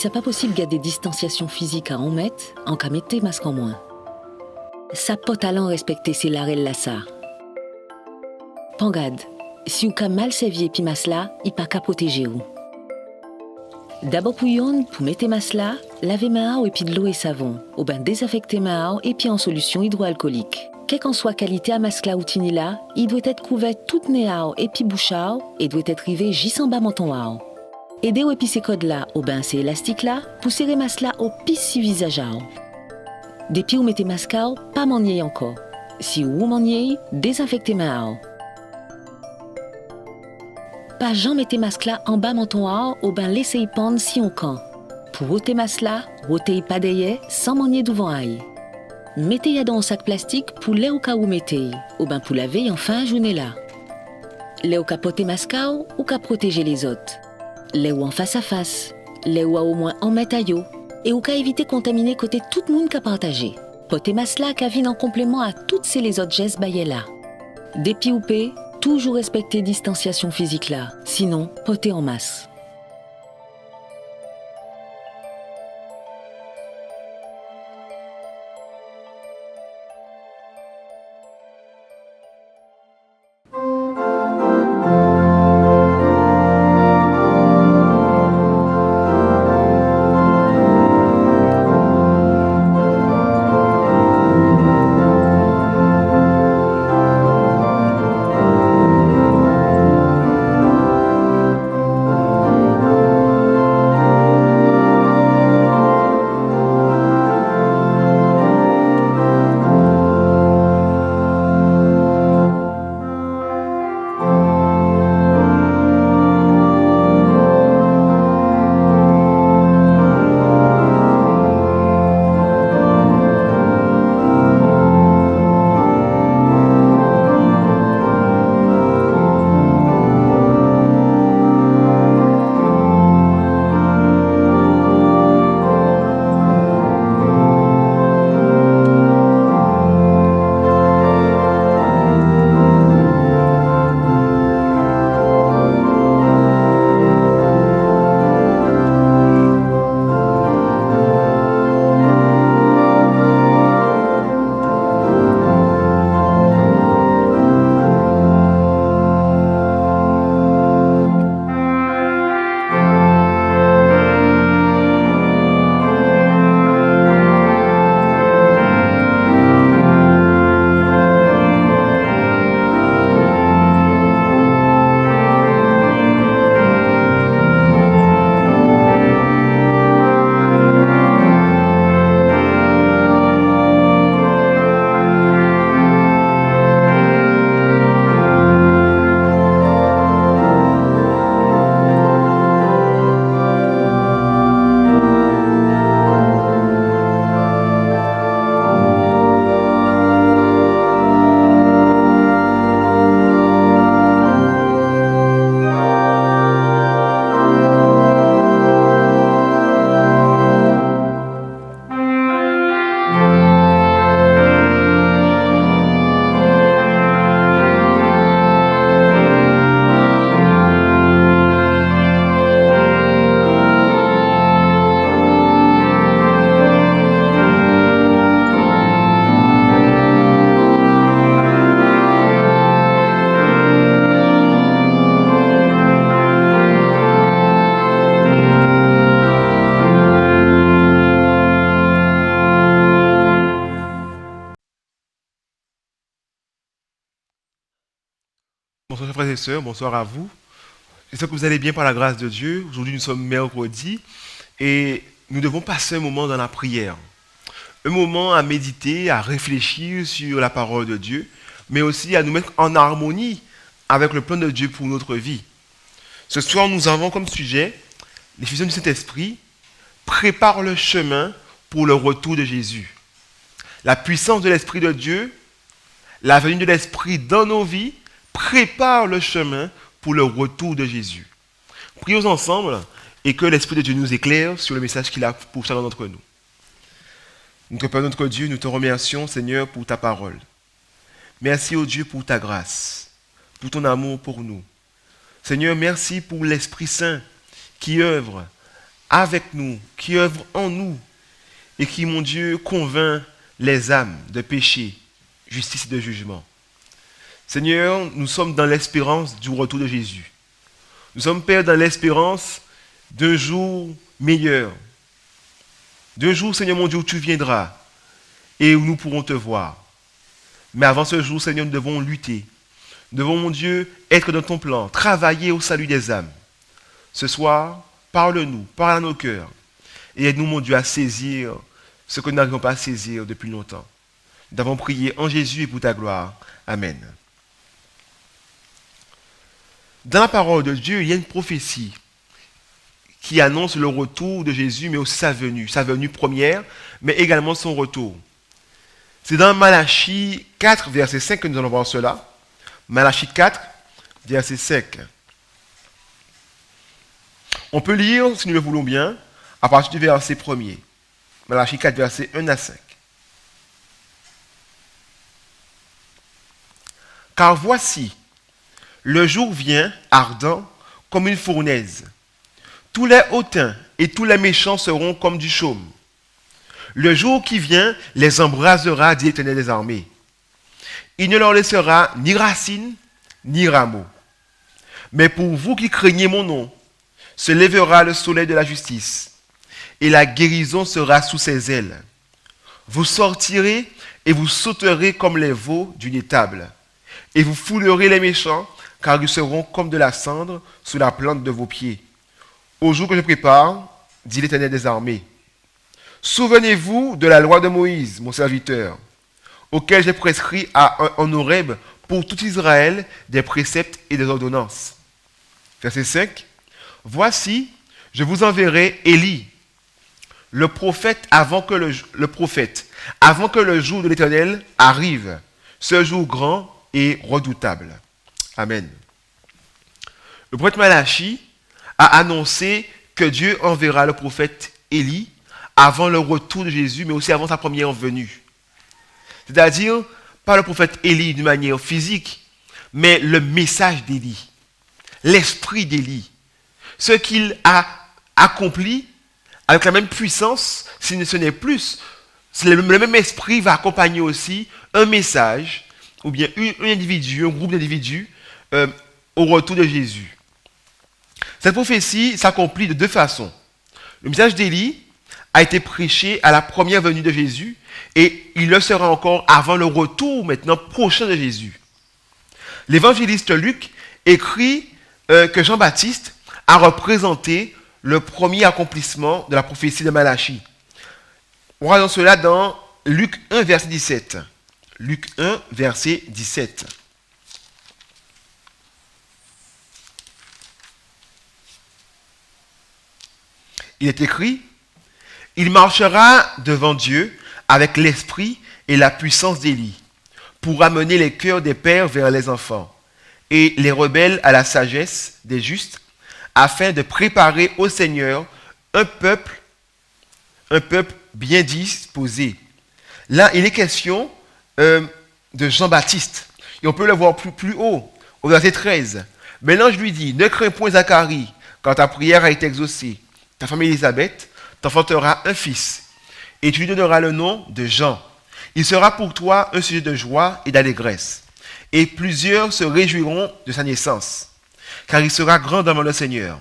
c'est pas possible garder distanciation physique à 1 mètre, en cas mettez masque en moins. Ça peut talent respecter ses larelles là ça. Pangade, si ou ka mal sévier pi mas là, il pas qu'à protéger ou. D'abord pour mettre mas là, lavez main et puis de l'eau et savon, ou ben désinfecter main et puis en solution hydroalcoolique. Quelle qu'en soit qualité à mas là ou tini là, il doit être couvert toute néao et puis bouchao et doit être rivé juste en bas menton ao. Aidez ou épicer code là, ou ben c'est élastique là, pour serrer mas là au pis si visage ao. Depuis ou mettez mascao, pas manier encore. Si ou manier, désinfectez main ao. Pas jamais mettez masque là en bas menton ao ou ben laissez-y pendre si on can. Pour ôter masque là, ôtez pas d'ailleurs sans manier devant aille. Mettez-y dans un sac plastique pour les au cas où mettez, ou ben pour laver enfin journée là. Les au cas poter mascao ou cas protéger les autres. Les ou en face à face, les ou au moins en métaillot, et ou cas éviter contaminer côté tout le monde qu'a partagé. Poter masque là qu'a vine en complément à toutes ces les autres gestes baillés là. Dépi ou pé, toujours respecter distanciation physique là, sinon poter en masse. Bonsoir frères et sœurs, bonsoir à vous. J'espère que vous allez bien par la grâce de Dieu. Aujourd'hui nous sommes mercredi et nous devons passer un moment dans la prière. Un moment à méditer, à réfléchir sur la parole de Dieu, mais aussi à nous mettre en harmonie avec le plan de Dieu pour notre vie. Ce soir nous avons comme sujet l'effusion du Saint-Esprit, prépare le chemin pour le retour de Jésus. La puissance de l'Esprit de Dieu, la venue de l'Esprit dans nos vies, prépare le chemin pour le retour de Jésus. Prions ensemble et que l'Esprit de Dieu nous éclaire sur le message qu'il a pour chacun d'entre nous. Notre Père, notre Dieu, nous te remercions, Seigneur, pour ta parole. Merci, ô Dieu, pour ta grâce, pour ton amour pour nous. Seigneur, merci pour l'Esprit Saint qui œuvre avec nous, qui œuvre en nous et qui, mon Dieu, convainc les âmes de péché, justice et de jugement. Seigneur, nous sommes dans l'espérance du retour de Jésus. Nous sommes, Père, dans l'espérance d'un jour meilleur. D'un jour, Seigneur mon Dieu, où tu viendras et où nous pourrons te voir. Mais avant ce jour, Seigneur, nous devons lutter. Nous devons, mon Dieu, être dans ton plan, travailler au salut des âmes. Ce soir, parle-nous, parle à nos cœurs et aide-nous, mon Dieu, à saisir ce que nous n'arrivons pas à saisir depuis longtemps. Nous avons prié en Jésus et pour ta gloire. Amen. Dans la parole de Dieu, il y a une prophétie qui annonce le retour de Jésus, mais aussi sa venue première, mais également son retour. C'est dans Malachie 4, verset 5 que nous allons voir cela. Malachie 4, verset 5. On peut lire, si nous le voulons bien, à partir du verset 1er. Malachie 4, verset 1 à 5. Car voici, le jour vient ardent comme une fournaise. Tous les hautains et tous les méchants seront comme du chaume. Le jour qui vient les embrasera, dit l'Éternel des armées. Il ne leur laissera ni racine, ni rameaux. Mais pour vous qui craignez mon nom, se lèvera le soleil de la justice, et la guérison sera sous ses ailes. Vous sortirez et vous sauterez comme les veaux d'une étable, et vous foulerez les méchants, car ils seront comme de la cendre sous la plante de vos pieds. Au jour que je prépare, dit l'Éternel des armées. Souvenez-vous de la loi de Moïse, mon serviteur, auquel j'ai prescrit en Horeb pour tout Israël des préceptes et des ordonnances. Verset 5. Voici, je vous enverrai Élie, le prophète, avant que le jour de l'Éternel arrive, ce jour grand et redoutable. Amen. Le prophète Malachie a annoncé que Dieu enverra le prophète Élie avant le retour de Jésus, mais aussi avant sa première venue. C'est-à-dire, pas le prophète Élie d'une manière physique, mais le message d'Élie, l'esprit d'Élie, ce qu'il a accompli avec la même puissance, si ce n'est plus, le même esprit va accompagner aussi un message, ou bien un individu, un groupe d'individus, au retour de Jésus. Cette prophétie s'accomplit de deux façons. Le message d'Élie a été prêché à la première venue de Jésus et il le sera encore avant le retour maintenant prochain de Jésus. L'évangéliste Luc écrit que Jean-Baptiste a représenté le premier accomplissement de la prophétie de Malachie. On voit cela dans Luc 1, verset 17. Luc 1, verset 17. Il est écrit, « Il marchera devant Dieu avec l'esprit et la puissance d'Élie, pour amener les cœurs des pères vers les enfants, et les rebelles à la sagesse des justes, afin de préparer au Seigneur un peuple bien disposé. » Là, il est question de Jean-Baptiste. Et on peut le voir plus haut, au verset 13. « Mais l'ange lui dit, ne crains point Zacharie, car ta prière a été exaucée. Ta femme Élisabeth t'enfantera un fils, et tu lui donneras le nom de Jean. Il sera pour toi un sujet de joie et d'allégresse, et plusieurs se réjouiront de sa naissance, car il sera grand devant le Seigneur.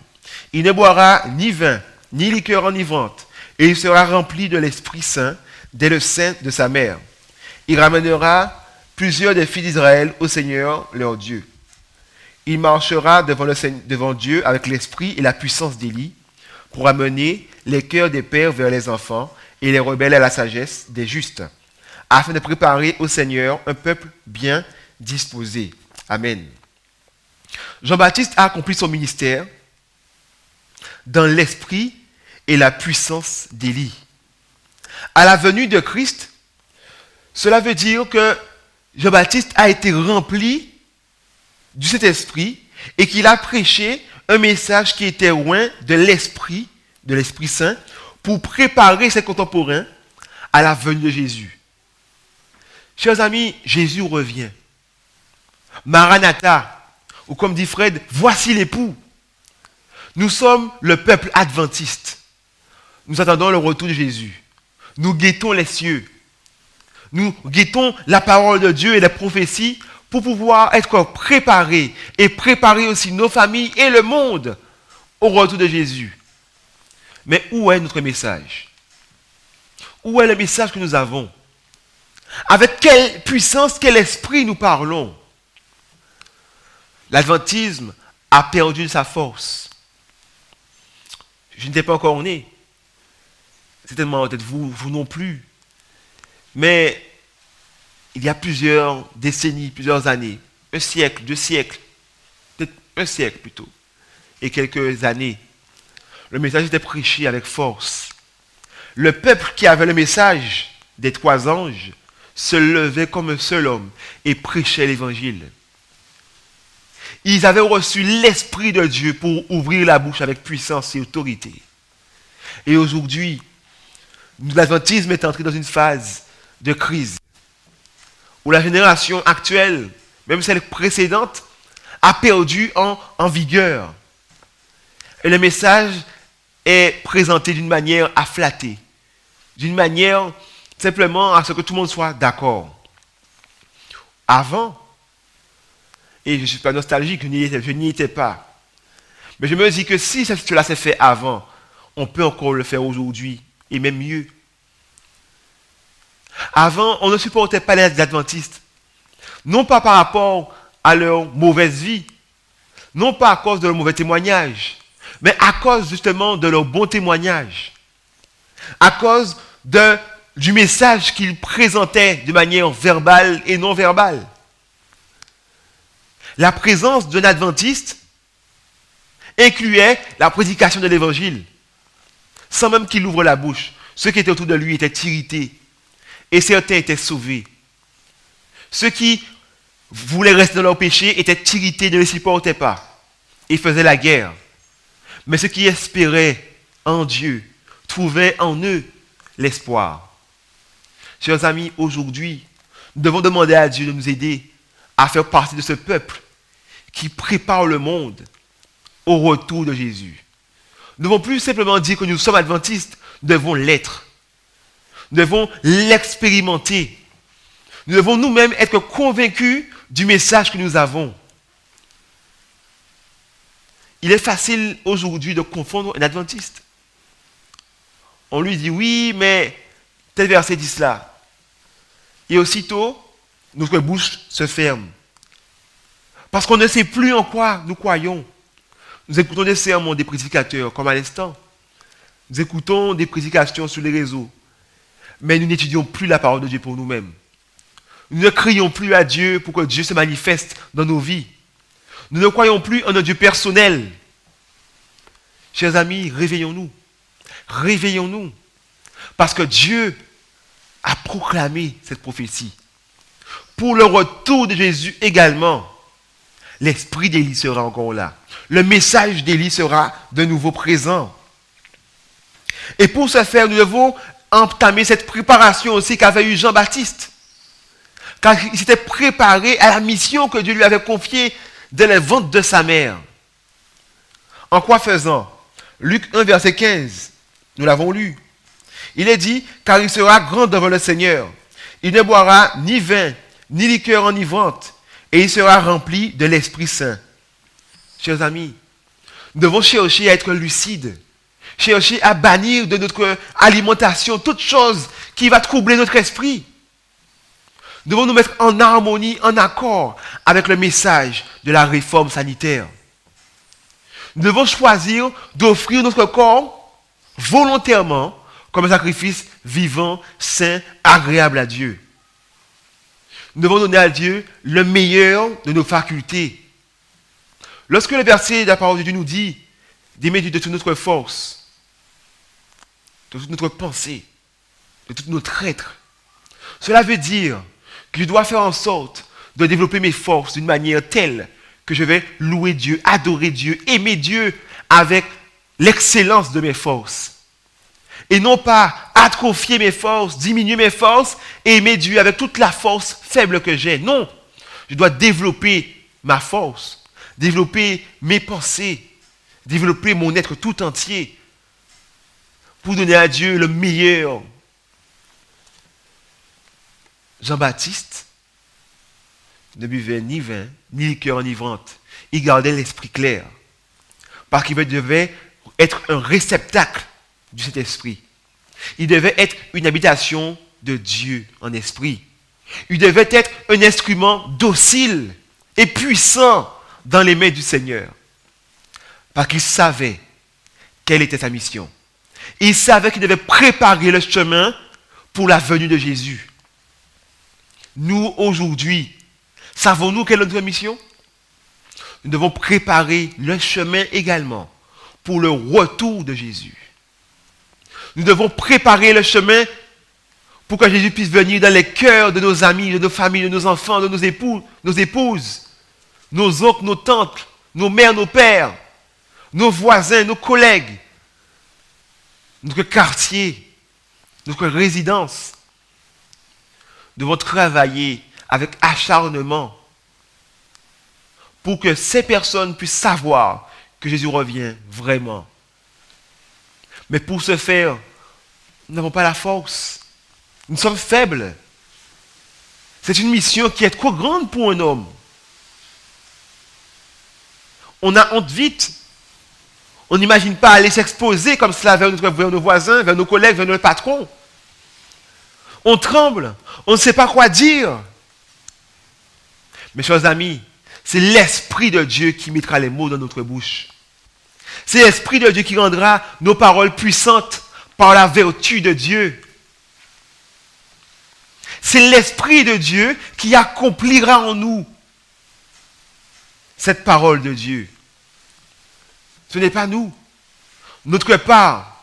Il ne boira ni vin, ni liqueur enivrante, et il sera rempli de l'Esprit Saint dès le sein de sa mère. Il ramènera plusieurs des filles d'Israël au Seigneur, leur Dieu. Il marchera devant Dieu avec l'esprit et la puissance d'Élie, pour amener les cœurs des pères vers les enfants et les rebelles à la sagesse des justes, afin de préparer au Seigneur un peuple bien disposé. Amen. Jean-Baptiste a accompli son ministère dans l'esprit et la puissance d'Élie. À la venue de Christ, cela veut dire que Jean-Baptiste a été rempli du Saint-Esprit et qu'il a prêché un message qui était loin de l'Esprit Saint pour préparer ses contemporains à la venue de Jésus. Chers amis, Jésus revient. Maranatha, ou comme dit Fred, voici l'époux. Nous sommes le peuple adventiste. nous attendons le retour de Jésus. Nous guettons les cieux. Nous guettons la parole de Dieu et les prophéties pour pouvoir être préparés et préparer aussi nos familles et le monde au retour de Jésus. Mais où est notre message? Où est le message que nous avons? Avec quelle puissance, quel esprit nous parlons? L'adventisme a perdu sa force. Je n'étais pas encore né. Certainement, peut-être vous non plus. Mais il y a plusieurs décennies, plusieurs années, un siècle, 2 siècles, peut-être un siècle plutôt, et quelques années, le message était prêché avec force. Le peuple qui avait le message des 3 anges se levait comme un seul homme et prêchait l'évangile. Ils avaient reçu l'Esprit de Dieu pour ouvrir la bouche avec puissance et autorité. Et aujourd'hui, l'adventisme est entré dans une phase de crise où la génération actuelle, même celle précédente, a perdu en vigueur. Et le message est présenté d'une manière à flatter, d'une manière simplement à ce que tout le monde soit d'accord. Avant, et je ne suis pas nostalgique, je n'y étais pas, mais je me dis que si cela s'est fait avant, on peut encore le faire aujourd'hui, et même mieux. Avant, on ne supportait pas les adventistes, non pas par rapport à leur mauvaise vie, non pas à cause de leur mauvais témoignage, mais à cause justement de leur bon témoignage, à cause du message qu'ils présentaient de manière verbale et non verbale. La présence d'un adventiste incluait la prédication de l'évangile, sans même qu'il ouvre la bouche. Ceux qui étaient autour de lui étaient irrités, et certains étaient sauvés. Ceux qui voulaient rester dans leur péché étaient irrités, ne les supportaient pas, et faisaient la guerre. Mais ceux qui espéraient en Dieu trouvaient en eux l'espoir. Chers amis, aujourd'hui, nous devons demander à Dieu de nous aider à faire partie de ce peuple qui prépare le monde au retour de Jésus. Nous ne devons plus simplement dire que nous sommes adventistes, nous devons l'être. Nous devons l'expérimenter. Nous devons nous-mêmes être convaincus du message que nous avons. Il est facile aujourd'hui de confondre un adventiste. On lui dit oui, mais tel verset dit cela. Et aussitôt, notre bouche se ferme. Parce qu'on ne sait plus en quoi nous croyons. Nous écoutons des sermons des prédicateurs, comme à l'instant. Nous écoutons des prédications sur les réseaux. Mais nous n'étudions plus la parole de Dieu pour nous-mêmes. Nous ne crions plus à Dieu pour que Dieu se manifeste dans nos vies. Nous ne croyons plus en un Dieu personnel. Chers amis, réveillons-nous. Réveillons-nous. Parce que Dieu a proclamé cette prophétie. Pour le retour de Jésus également, l'esprit d'Élie sera encore là. Le message d'Élie sera de nouveau présent. Et pour ce faire, nous devons entamer cette préparation aussi qu'avait eu Jean-Baptiste. Car il s'était préparé à la mission que Dieu lui avait confiée dès le ventre de sa mère. En quoi faisant? Luc 1, verset 15, nous l'avons lu. Il est dit, car il sera grand devant le Seigneur. Il ne boira ni vin, ni liqueur enivrante, et il sera rempli de l'Esprit Saint. Chers amis, nous devons chercher à être lucides, chercher à bannir de notre alimentation toute chose qui va troubler notre esprit. Nous devons nous mettre en harmonie, en accord avec le message de la réforme sanitaire. Nous devons choisir d'offrir notre corps volontairement comme un sacrifice vivant, saint, agréable à Dieu. Nous devons donner à Dieu le meilleur de nos facultés. Lorsque le verset de la parole de Dieu nous dit d'aimer Dieu de toute notre force, de toute notre pensée, de tout notre être, cela veut dire que je dois faire en sorte de développer mes forces d'une manière telle que je vais louer Dieu, adorer Dieu, aimer Dieu avec l'excellence de mes forces. Et non pas atrophier mes forces, diminuer mes forces et aimer Dieu avec toute la force faible que j'ai. Non, je dois développer ma force, développer mes pensées, développer mon être tout entier pour donner à Dieu le meilleur. Jean-Baptiste ne buvait ni vin, ni liqueur enivrante. Il gardait l'esprit clair. Parce qu'il devait être un réceptacle du Saint-Esprit. Il devait être une habitation de Dieu en esprit. Il devait être un instrument docile et puissant dans les mains du Seigneur. Parce qu'il savait quelle était sa mission. Il savait qu'il devait préparer le chemin pour la venue de Jésus. Nous, aujourd'hui, savons-nous quelle est notre mission? Nous devons préparer le chemin également pour le retour de Jésus. Nous devons préparer le chemin pour que Jésus puisse venir dans les cœurs de nos amis, de nos familles, de nos enfants, de nos épouses, nos oncles, nos tantes, nos mères, nos pères, nos voisins, nos collègues, notre quartier, notre résidence. Nous devons travailler avec acharnement pour que ces personnes puissent savoir que Jésus revient vraiment. Mais pour ce faire, nous n'avons pas la force. Nous sommes faibles. C'est une mission qui est trop grande pour un homme. On a honte vite. On n'imagine pas aller s'exposer comme cela vers nos voisins, vers nos collègues, vers notre patron. On tremble. On ne sait pas quoi dire. Mes chers amis, c'est l'Esprit de Dieu qui mettra les mots dans notre bouche. C'est l'Esprit de Dieu qui rendra nos paroles puissantes par la vertu de Dieu. C'est l'Esprit de Dieu qui accomplira en nous cette parole de Dieu. Ce n'est pas nous. Notre part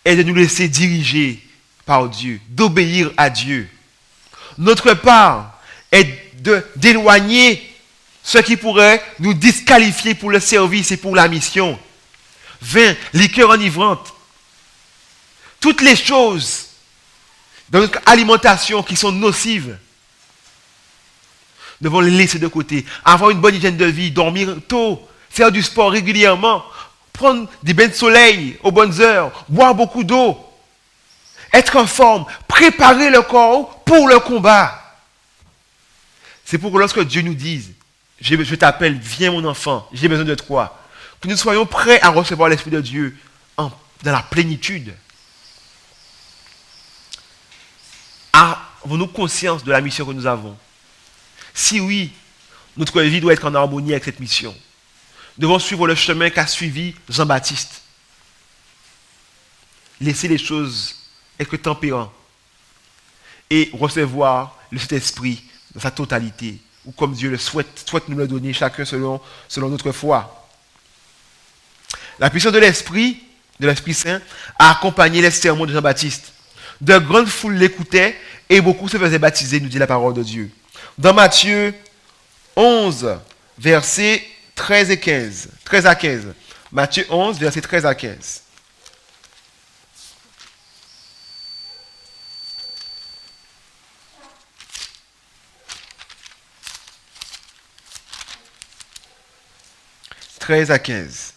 est de nous laisser diriger par Dieu, d'obéir à Dieu. Notre part est d'éloigner ce qui pourrait nous disqualifier pour le service et pour la mission. Vin, liqueur enivrante, toutes les choses dans notre alimentation qui sont nocives, nous devons les laisser de côté. Avoir une bonne hygiène de vie, dormir tôt, faire du sport régulièrement, prendre des bains de soleil aux bonnes heures, boire beaucoup d'eau, être en forme, préparer le corps pour le combat. C'est pour que lorsque Dieu nous dise, je t'appelle, viens mon enfant, j'ai besoin de toi, que nous soyons prêts à recevoir l'Esprit de Dieu dans la plénitude. Avons-nous conscience de la mission que nous avons? Si oui, notre vie doit être en harmonie avec cette mission. Nous devons suivre le chemin qu'a suivi Jean-Baptiste. Laisser les choses être tempérant et recevoir le Saint-Esprit dans sa totalité, ou comme Dieu le souhaite nous le donner, chacun selon notre foi. La puissance de l'Esprit Saint, a accompagné les sermons de Jean-Baptiste. De grandes foules l'écoutaient et beaucoup se faisaient baptiser, nous dit la parole de Dieu. Dans Matthieu 11, versets 13 à 15. Matthieu 11, versets 13 à 15. À 15.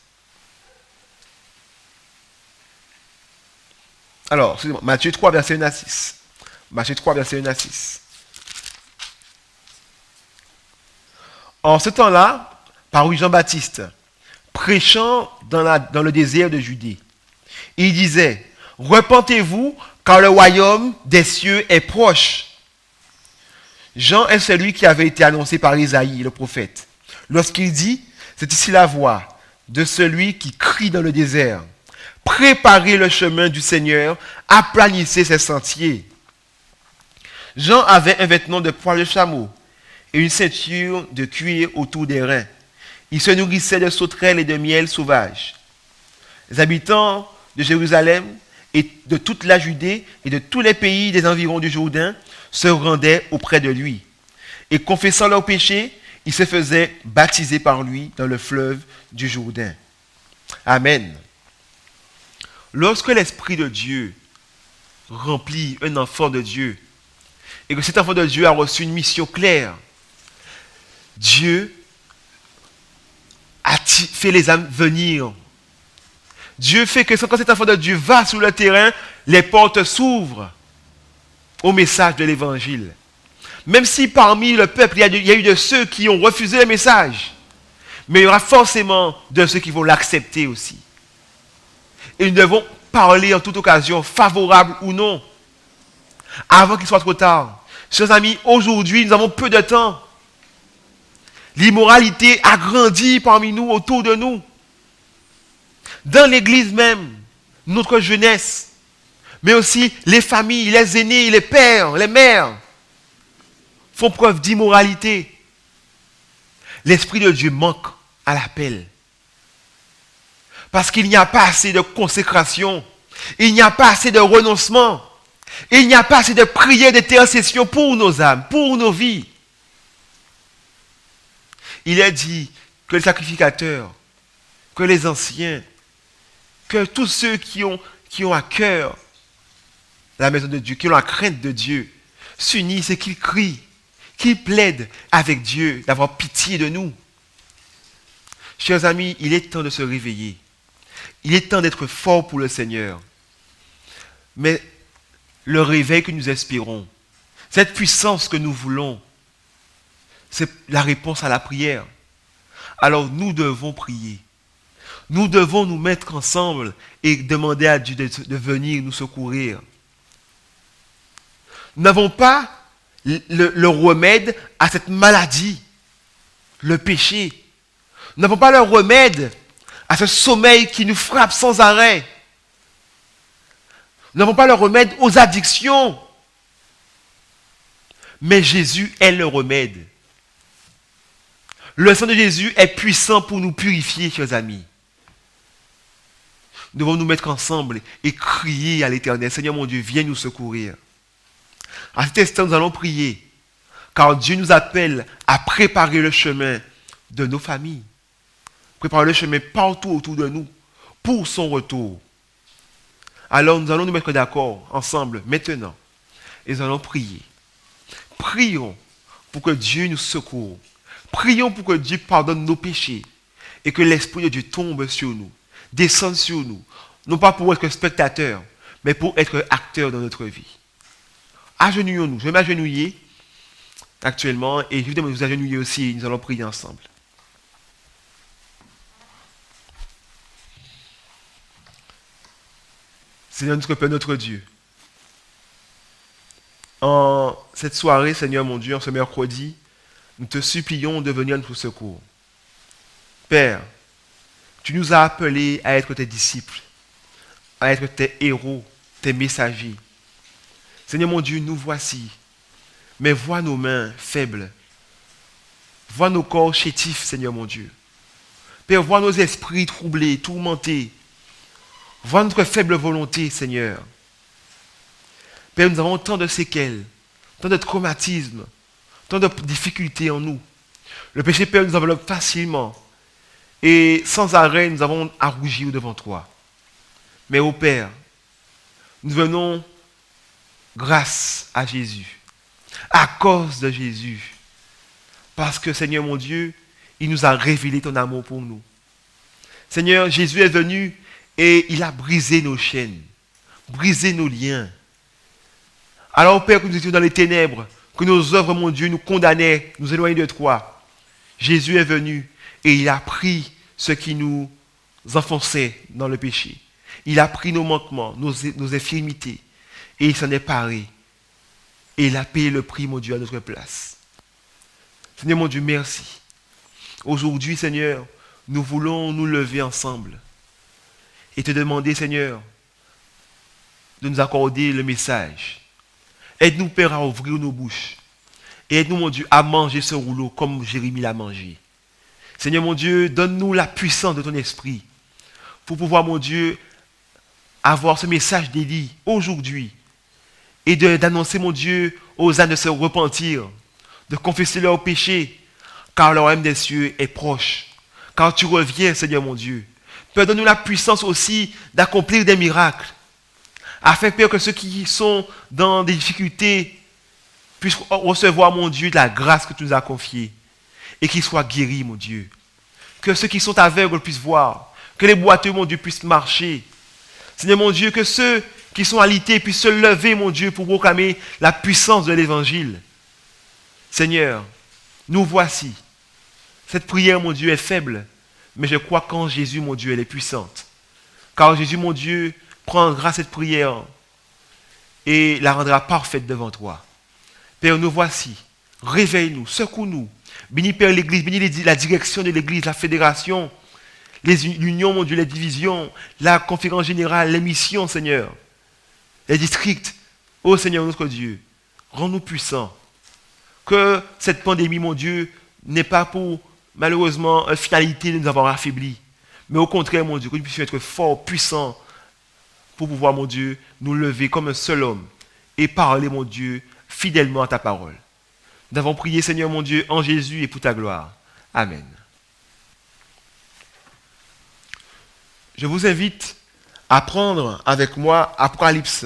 Alors, excusez-moi, Matthieu 3, verset 1 à 6. Matthieu 3, verset 1 à 6. En ce temps-là, parut Jean-Baptiste, prêchant dans le désert de Judée. Il disait, « Repentez-vous, car le royaume des cieux est proche. » Jean est celui qui avait été annoncé par Isaïe, le prophète. Lorsqu'il dit, c'est ici la voix de celui qui crie dans le désert. Préparez le chemin du Seigneur, aplanissez ses sentiers. Jean avait un vêtement de poil de chameau et une ceinture de cuir autour des reins. Il se nourrissait de sauterelles et de miel sauvage. Les habitants de Jérusalem et de toute la Judée et de tous les pays des environs du Jourdain se rendaient auprès de lui. Et confessant leurs péchés, ils se faisaient baptiser par lui dans le fleuve du Jourdain. Amen. Lorsque l'Esprit de Dieu remplit un enfant de Dieu, et que cet enfant de Dieu a reçu une mission claire, Dieu a fait les âmes venir Dieu fait que quand cet enfant de Dieu va sur le terrain, les portes s'ouvrent au message de l'évangile. Même si parmi le peuple, il y a eu de ceux qui ont refusé le message, mais il y aura forcément de ceux qui vont l'accepter aussi. Et nous devons parler en toute occasion, favorable ou non, avant qu'il soit trop tard. Chers amis, aujourd'hui, nous avons peu de temps. L'immoralité a grandi parmi nous, autour de nous. Dans l'église même, notre jeunesse, mais aussi les familles, les aînés, les pères, les mères, font preuve d'immoralité. L'Esprit de Dieu manque à l'appel. Parce qu'il n'y a pas assez de consécration, il n'y a pas assez de renoncement, il n'y a pas assez de prière, d'intercession pour nos âmes, pour nos vies. Il est dit que les sacrificateurs, que les anciens, que tous ceux qui ont à cœur la maison de Dieu, qui ont la crainte de Dieu, s'unissent et qu'ils crient, qu'ils plaident avec Dieu d'avoir pitié de nous. Chers amis, il est temps de se réveiller. Il est temps d'être fort pour le Seigneur. Mais le réveil que nous espérons, cette puissance que nous voulons, c'est la réponse à la prière. Alors nous devons prier. Nous devons nous mettre ensemble et demander à Dieu de venir nous secourir. Nous n'avons pas le remède à cette maladie, le péché. Nous n'avons pas le remède à ce sommeil qui nous frappe sans arrêt. Nous n'avons pas le remède aux addictions. Mais Jésus est le remède. Le sang de Jésus est puissant pour nous purifier, chers amis. Nous devons nous mettre ensemble et crier à l'Éternel. Seigneur mon Dieu, viens nous secourir. À cet instant, nous allons prier. Car Dieu nous appelle à préparer le chemin de nos familles. Préparer le chemin partout autour de nous pour son retour. Alors nous allons nous mettre d'accord ensemble maintenant. Et nous allons prier. Prions pour que Dieu nous secoue. Prions pour que Dieu pardonne nos péchés. Et que l'Esprit de Dieu tombe sur nous. Descende sur nous. Non pas pour être spectateur, mais pour être acteur dans notre vie. Agenouillons-nous. Je vais m'agenouiller actuellement. Et je vais vous agenouiller aussi. Et nous allons prier ensemble. Seigneur notre Père, notre Dieu, en cette soirée, Seigneur mon Dieu, en ce mercredi, nous te supplions de venir à notre secours. Père, tu nous as appelés à être tes disciples, à être tes héros, tes messagers. Seigneur mon Dieu, nous voici, mais vois nos mains faibles, vois nos corps chétifs, Seigneur mon Dieu. Père, vois nos esprits troublés, tourmentés. Vois notre faible volonté, Seigneur. Père, nous avons tant de séquelles, tant de traumatismes, tant de difficultés en nous. Le péché, Père, nous enveloppe facilement. Et sans arrêt, nous avons à rougir devant toi. Mais, ô Père, nous venons grâce à Jésus, à cause de Jésus. Parce que, Seigneur mon Dieu, il nous a révélé ton amour pour nous. Seigneur, Jésus est venu et il a brisé nos chaînes, brisé nos liens. Alors, Père, que nous étions dans les ténèbres, que nos œuvres, mon Dieu, nous condamnaient, nous éloignaient de toi, Jésus est venu et il a pris ce qui nous enfonçait dans le péché. Il a pris nos manquements, nos infirmités, et il s'en est paré. Et il a payé le prix, mon Dieu, à notre place. Seigneur, mon Dieu, merci. Aujourd'hui, Seigneur, nous voulons nous lever ensemble et te demander, Seigneur, de nous accorder le message. Aide-nous, Père, à ouvrir nos bouches. Et aide-nous, mon Dieu, à manger ce rouleau comme Jérémie l'a mangé. Seigneur, mon Dieu, donne-nous la puissance de ton esprit pour pouvoir, mon Dieu, avoir ce message d'Élie aujourd'hui et d'annoncer, mon Dieu, aux âmes de se repentir, de confesser leurs péchés, car le royaume des cieux est proche. Car tu reviens, Seigneur, mon Dieu. Père, donne-nous la puissance aussi d'accomplir des miracles, afin, Père, que ceux qui sont dans des difficultés puissent recevoir, mon Dieu, de la grâce que tu nous as confiée et qu'ils soient guéris, mon Dieu. Que ceux qui sont aveugles puissent voir, Que les boiteux, mon Dieu, puissent marcher. Seigneur, mon Dieu, que ceux qui sont alités puissent se lever, mon Dieu, pour proclamer la puissance de l'Évangile. Seigneur, nous voici. Cette prière, mon Dieu, est faible, mais je crois qu'en Jésus, mon Dieu, elle est puissante. Car Jésus, mon Dieu, prendra cette prière et la rendra parfaite devant toi. Père, nous voici. Réveille-nous, secoue-nous. Bénis, Père, l'Église, bénis la direction de l'Église, la fédération, l'union, mon Dieu, les divisions, la conférence générale, les missions, Seigneur, les districts. Ô Seigneur, notre Dieu, rends-nous puissants. Que cette pandémie, mon Dieu, n'est pas pour, malheureusement, une finalité de nous avoir affaiblis. Mais au contraire, mon Dieu, que nous puissions être forts, puissants, pour pouvoir, mon Dieu, nous lever comme un seul homme et parler, mon Dieu, fidèlement à ta parole. Nous avons prié, Seigneur, mon Dieu, en Jésus et pour ta gloire. Amen. Je vous invite à prendre avec moi Apocalypse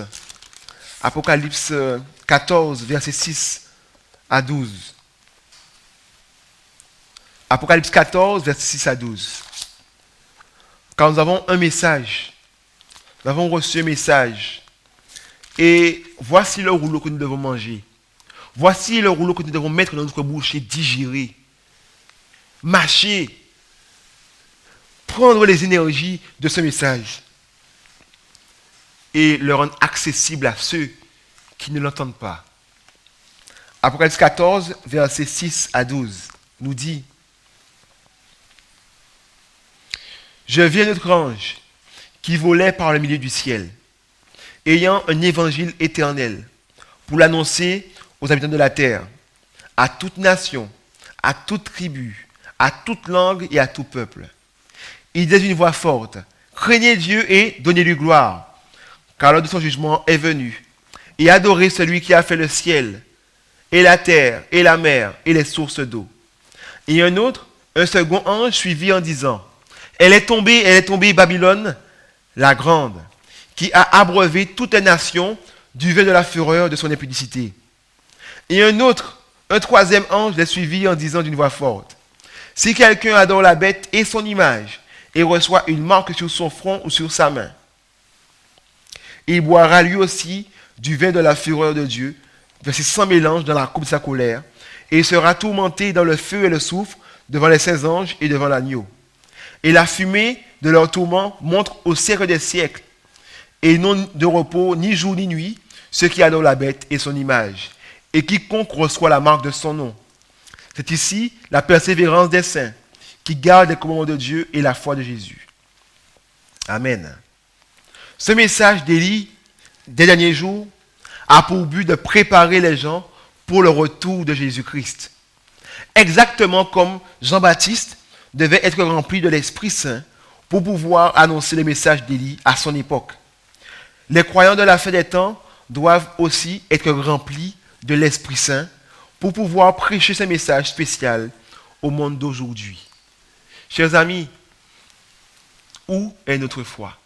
14, versets 6 à 12. Apocalypse 14, versets 6 à 12. Quand nous avons un message, nous avons reçu un message, et voici le rouleau que nous devons manger. Voici le rouleau que nous devons mettre dans notre bouche et digérer, mâcher, prendre les énergies de ce message et le rendre accessible à ceux qui ne l'entendent pas. Apocalypse 14, versets 6 à 12, nous dit: Je vis un autre ange qui volait par le milieu du ciel, ayant un évangile éternel pour l'annoncer aux habitants de la terre, à toute nation, à toute tribu, à toute langue et à tout peuple. Il disait d'une voix forte: Craignez Dieu et donnez-lui gloire, car l'heure de son jugement est venue, et adorez celui qui a fait le ciel, et la terre, et la mer, et les sources d'eau. Et un second ange suivit en disant: Elle est tombée, Babylone, la grande, qui a abreuvé toute la nation du vin de la fureur de son impudicité. Et un troisième ange les suivit en disant d'une voix forte: Si quelqu'un adore la bête et son image, et reçoit une marque sur son front ou sur sa main, il boira lui aussi du vin de la fureur de Dieu, versé sans mélange dans la coupe de sa colère, et il sera tourmenté dans le feu et le soufre devant les saints anges et devant l'agneau. Et la fumée de leur tourment montre au siècle des siècles, et non de repos ni jour ni nuit, ceux qui adorent la bête et son image, et quiconque reçoit la marque de son nom. C'est ici la persévérance des saints, qui gardent les commandements de Dieu et la foi de Jésus. Amen. Ce message d'Élie des derniers jours a pour but de préparer les gens pour le retour de Jésus-Christ. Exactement comme Jean-Baptiste devait être rempli de l'Esprit Saint pour pouvoir annoncer le message d'Élie à son époque. Les croyants de la fin des temps doivent aussi être remplis de l'Esprit Saint pour pouvoir prêcher ce message spécial au monde d'aujourd'hui. Chers amis, où est notre foi?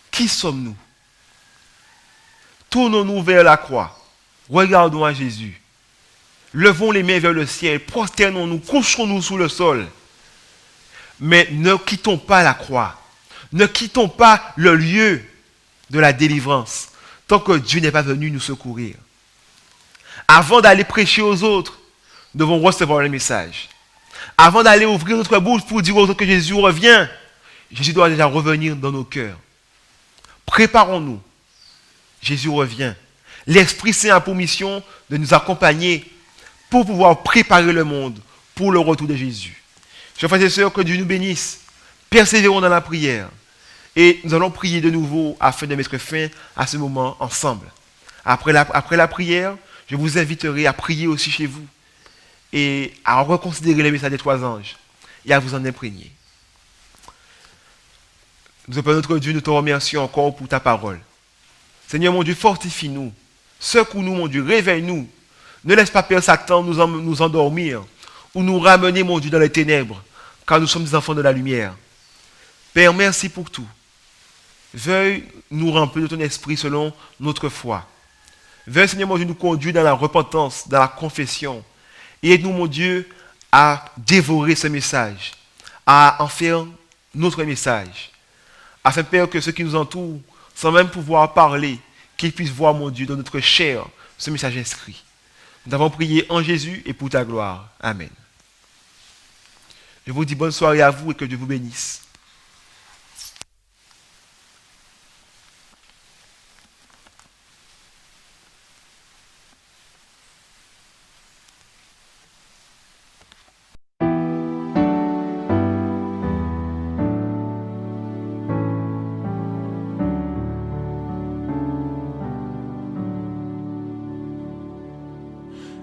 Qui sommes-nous? Tournons-nous vers la croix. Regardons à Jésus. Levons les mains vers le ciel. Prosternons-nous, couchons-nous sous le sol. Mais ne quittons pas la croix. Ne quittons pas le lieu de la délivrance tant que Dieu n'est pas venu nous secourir. Avant d'aller prêcher aux autres, nous devons recevoir le message. Avant d'aller ouvrir notre bouche pour dire aux autres que Jésus revient, Jésus doit déjà revenir dans nos cœurs. Préparons-nous. Jésus revient. L'Esprit Saint a pour mission de nous accompagner pour pouvoir préparer le monde pour le retour de Jésus. Chers frères et sœurs, que Dieu nous bénisse. Persévérons dans la prière. Et nous allons prier de nouveau afin de mettre fin à ce moment ensemble. Après la prière, je vous inviterai à prier aussi chez vous et à reconsidérer les messages des trois anges et à vous en imprégner. Nous, Père notre Dieu, nous te remercions encore pour ta parole. Seigneur mon Dieu, fortifie-nous, secoue-nous mon Dieu, réveille-nous. Ne laisse pas Père Satan nous endormir ou nous ramener mon Dieu dans les ténèbres, car nous sommes des enfants de la lumière. Père, merci pour tout. Veuille nous remplir de ton esprit selon notre foi. Veuille, Seigneur mon Dieu, nous conduire dans la repentance, dans la confession. Et aide-nous, mon Dieu, à dévorer ce message, à en faire notre message, afin, Père, que ceux qui nous entourent, sans même pouvoir parler, qu'ils puissent voir, mon Dieu, dans notre chair, ce message inscrit. Nous avons prié en Jésus et pour ta gloire. Amen. Je vous dis bonne soirée à vous et que Dieu vous bénisse.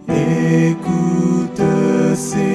Écoute, c'est